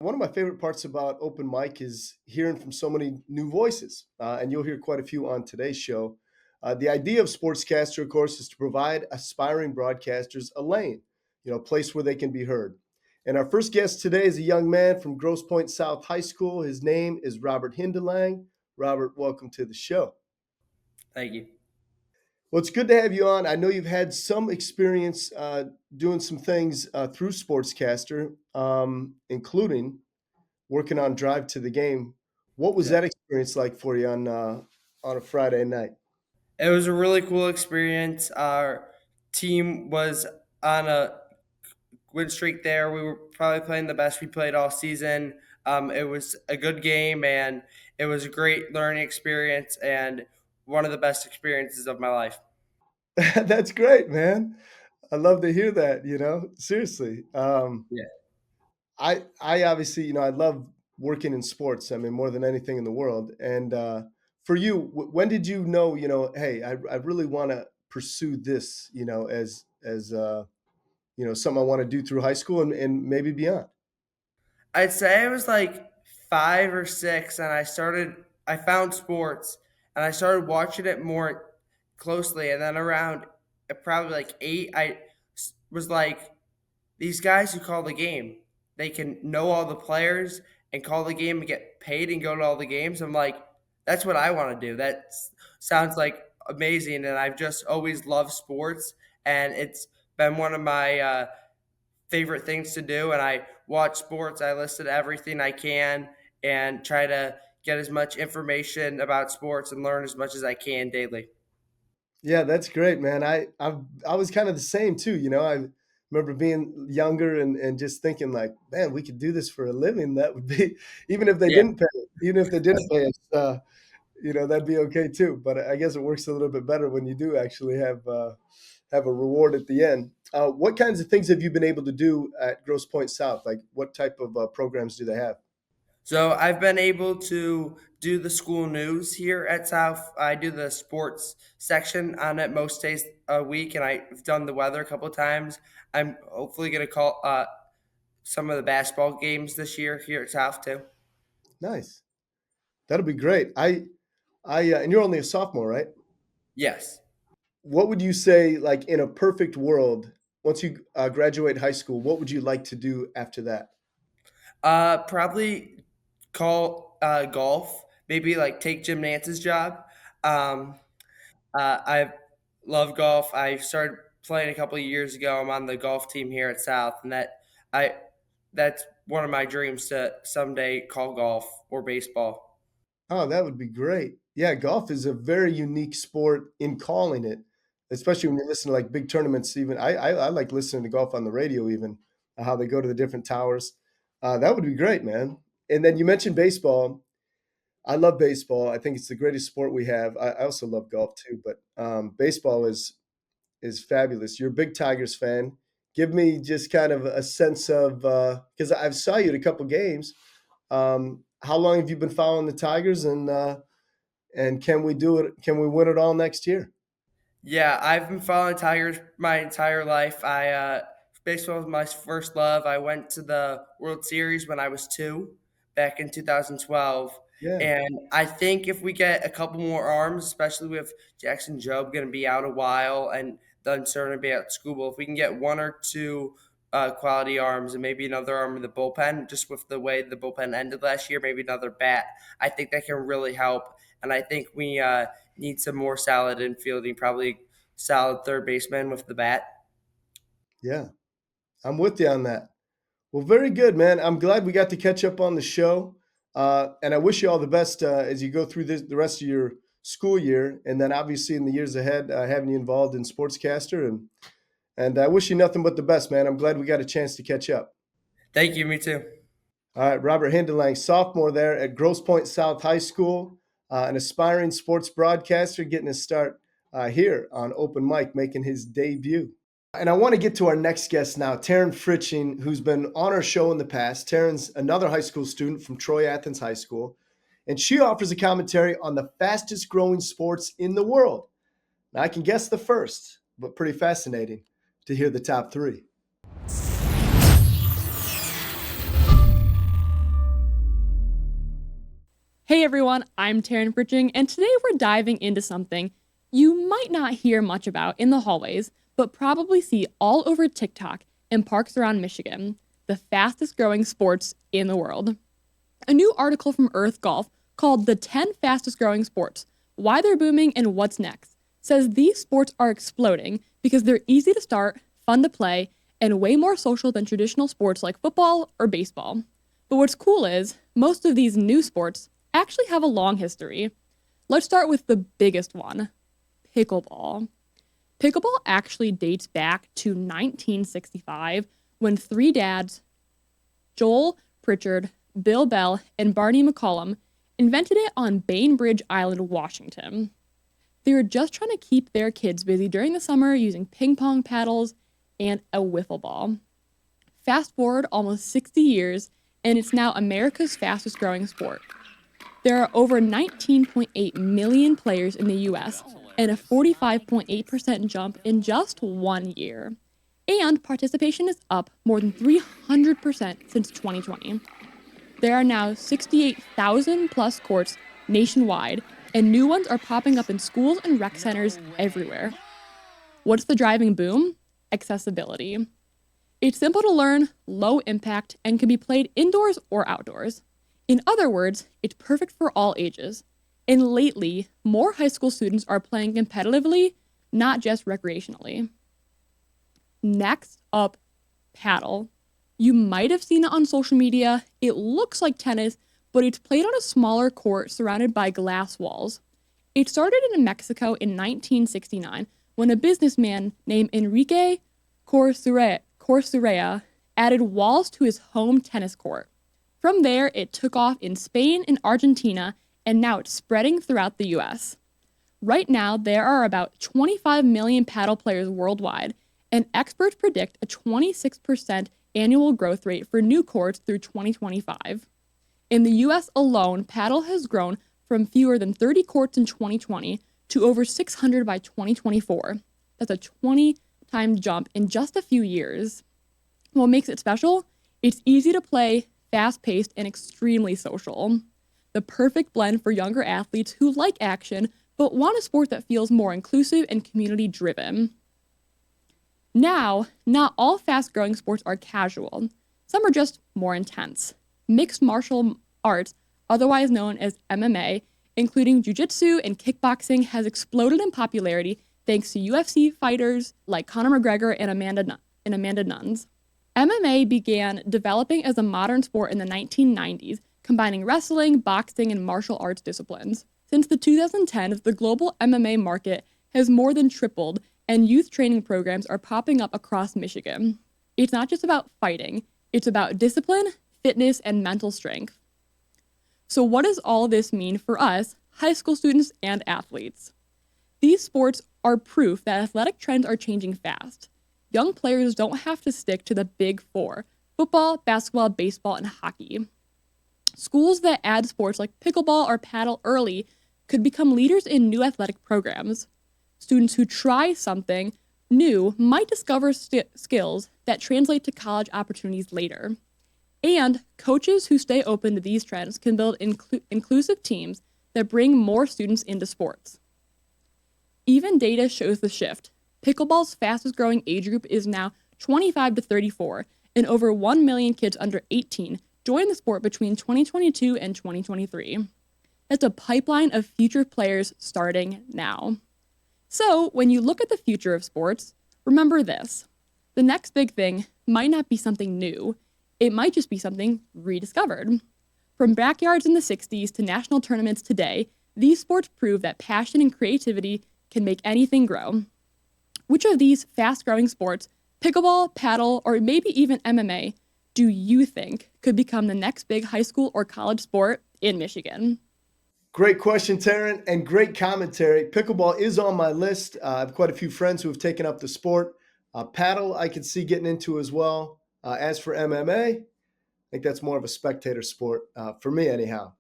One of my favorite parts about open mic is hearing from so many new voices, and you'll hear quite a few on today's show. The idea of Sportscaster, of course, is to provide aspiring broadcasters a lane, a place where they can be heard. And our first guest today is a young man from Grosse Pointe South High School. His name is Robert Hindelang. Robert, welcome to the show. Thank you. Well, it's good to have you on. I know you've had some experience doing some things through Sportscaster, including working on Drive to the Game. What was Yeah. that experience like for you on a Friday night? It was a really cool experience. Our team was on a win streak there. We were probably playing the best we played all season. It was a good game, and it was a great learning experience and one of the best experiences of my life. That's great, man. I love to hear that. Seriously. Yeah. I obviously, I love working in sports. I mean, more than anything in the world. And for you, when did you know, hey, I really want to pursue this, as something I want to do through high school and maybe beyond. I'd say I was like 5 or 6, and I found sports, and I started watching it more closely. And then around probably like 8, was like, these guys who call the game, they can know all the players and call the game and get paid and go to all the games. I'm like, that's what I want to do. That sounds like amazing. And I've just always loved sports, and it's been one of my favorite things to do. And I watch sports. I listen to everything I can and try to get as much information about sports and learn as much as I can daily. Yeah, that's great, man. I was kind of the same too. I remember being younger and just thinking like, man, we could do this for a living. That would be even if they Yeah. didn't pay, even if they didn't pay us, that'd be okay too. But I guess it works a little bit better when you do actually have a reward at the end. What kinds of things have you been able to do at Grosse Pointe South? Like, what type of programs do they have? So I've been able to do the school news here at South. I do the sports section on it most days a week, and I've done the weather a couple of times. I'm hopefully going to call some of the basketball games this year here at South too. Nice. That'll be great. And you're only a sophomore, right? Yes. What would you say, like in a perfect world, once you graduate high school, what would you like to do after that? Probably call golf. Maybe like take Jim Nance's job. Um, I love golf. I started playing a couple of years ago. I'm on the golf team here at South, and I that's one of my dreams to someday call golf or baseball. Oh, that would be great. Yeah, golf is a very unique sport in calling it, especially when you listen to like big tournaments. Even I like listening to golf on the radio, even how they go to the different towers. That would be great, man. And then you mentioned baseball. I love baseball. I think it's the greatest sport we have. I also love golf too, but baseball is fabulous. You're a big Tigers fan. Give me just kind of a sense of because I've saw you at a couple games. How long have you been following the Tigers, and can we do it? Can we win it all next year? Yeah, I've been following Tigers my entire life. I baseball was my first love. I went to the World Series when I was 2, back in 2012. Yeah, And I think if we get a couple more arms, especially with Jackson Jobe going to be out a while and the uncertainty at school, but if we can get one or two quality arms and maybe another arm in the bullpen, just with the way the bullpen ended last year, maybe another bat, I think that can really help. And I think we need some more solid infielding, probably solid third baseman with the bat. yeah, I'm with you on that. Well, very good, man. I'm glad we got to catch up on the show, and I wish you all the best as you go through the rest of your school year, and then obviously in the years ahead, having you involved in Sportscaster, and I wish you nothing but the best, man. I'm glad we got a chance to catch up. Thank you. Me too. All right, Robert Hindelang, sophomore there at Grosse Pointe South High School, an aspiring sports broadcaster getting his start here on Open Mic, making his debut. And I want to get to our next guest now, Taryn Fritzsching, who's been on our show in the past. Taryn's another high school student from Troy Athens High School, and she offers a commentary on the fastest growing sports in the world. Now, I can guess the first, but pretty fascinating to hear the top three. Hey everyone, I'm Taryn Fritzsching, and today we're diving into something you might not hear much about in the hallways, but probably see all over TikTok and parks around Michigan, the fastest growing sports in the world. A new article from Earth Golf called The 10 Fastest Growing Sports, Why They're Booming and What's Next, says these sports are exploding because they're easy to start, fun to play, and way more social than traditional sports like football or baseball. But what's cool is, most of these new sports actually have a long history. Let's start with the biggest one, pickleball. Pickleball actually dates back to 1965 when three dads, Joel Pritchard, Bill Bell, and Barney McCollum, invented it on Bainbridge Island, Washington. They were just trying to keep their kids busy during the summer using ping pong paddles and a wiffle ball. Fast forward almost 60 years, and it's now America's fastest growing sport. There are over 19.8 million players in the US and a 45.8% jump in just 1 year. And participation is up more than 300% since 2020. There are now 68,000 plus courts nationwide, and new ones are popping up in schools and rec centers everywhere. What's the driving boom? Accessibility. It's simple to learn, low impact, and can be played indoors or outdoors. In other words, it's perfect for all ages. And lately, more high school students are playing competitively, not just recreationally. Next up, paddle. You might have seen it on social media. It looks like tennis, but it's played on a smaller court surrounded by glass walls. It started in Mexico in 1969 when a businessman named Enrique Corsurea added walls to his home tennis court. From there, it took off in Spain and Argentina, and now it's spreading throughout the US. Right now, there are about 25 million paddle players worldwide, and experts predict a 26% annual growth rate for new courts through 2025. In the US alone, paddle has grown from fewer than 30 courts in 2020 to over 600 by 2024. That's a 20-time jump in just a few years. What makes it special? It's easy to play, fast-paced, and extremely social. The perfect blend for younger athletes who like action but want a sport that feels more inclusive and community-driven. Now, not all fast-growing sports are casual. Some are just more intense. Mixed martial arts, otherwise known as MMA, including jiu-jitsu and kickboxing, has exploded in popularity thanks to UFC fighters like Conor McGregor and Amanda Nunes. MMA began developing as a modern sport in the 1990s, combining wrestling, boxing, and martial arts disciplines. Since the 2010s, the global MMA market has more than tripled, and youth training programs are popping up across Michigan. It's not just about fighting, it's about discipline, fitness, and mental strength. So what does all this mean for us, high school students and athletes? These sports are proof that athletic trends are changing fast. Young players don't have to stick to the big four: football, basketball, baseball, and hockey. Schools that add sports like pickleball or paddle early could become leaders in new athletic programs. Students who try something new might discover skills that translate to college opportunities later. And coaches who stay open to these trends can build inclusive teams that bring more students into sports. Even data shows the shift. Pickleball's fastest growing age group is now 25 to 34, and over 1 million kids under 18 joined the sport between 2022 and 2023. That's a pipeline of future players starting now. So, when you look at the future of sports, remember this. The next big thing might not be something new. It might just be something rediscovered. From backyards in the 60s to national tournaments today, these sports prove that passion and creativity can make anything grow. Which of these fast-growing sports, pickleball, paddle, or maybe even MMA, do you think could become the next big high school or college sport in Michigan? Great question, Taryn, and great commentary. Pickleball is on my list. I have quite a few friends who have taken up the sport. Paddle, I could see getting into as well. As for MMA, I think that's more of a spectator sport for me anyhow.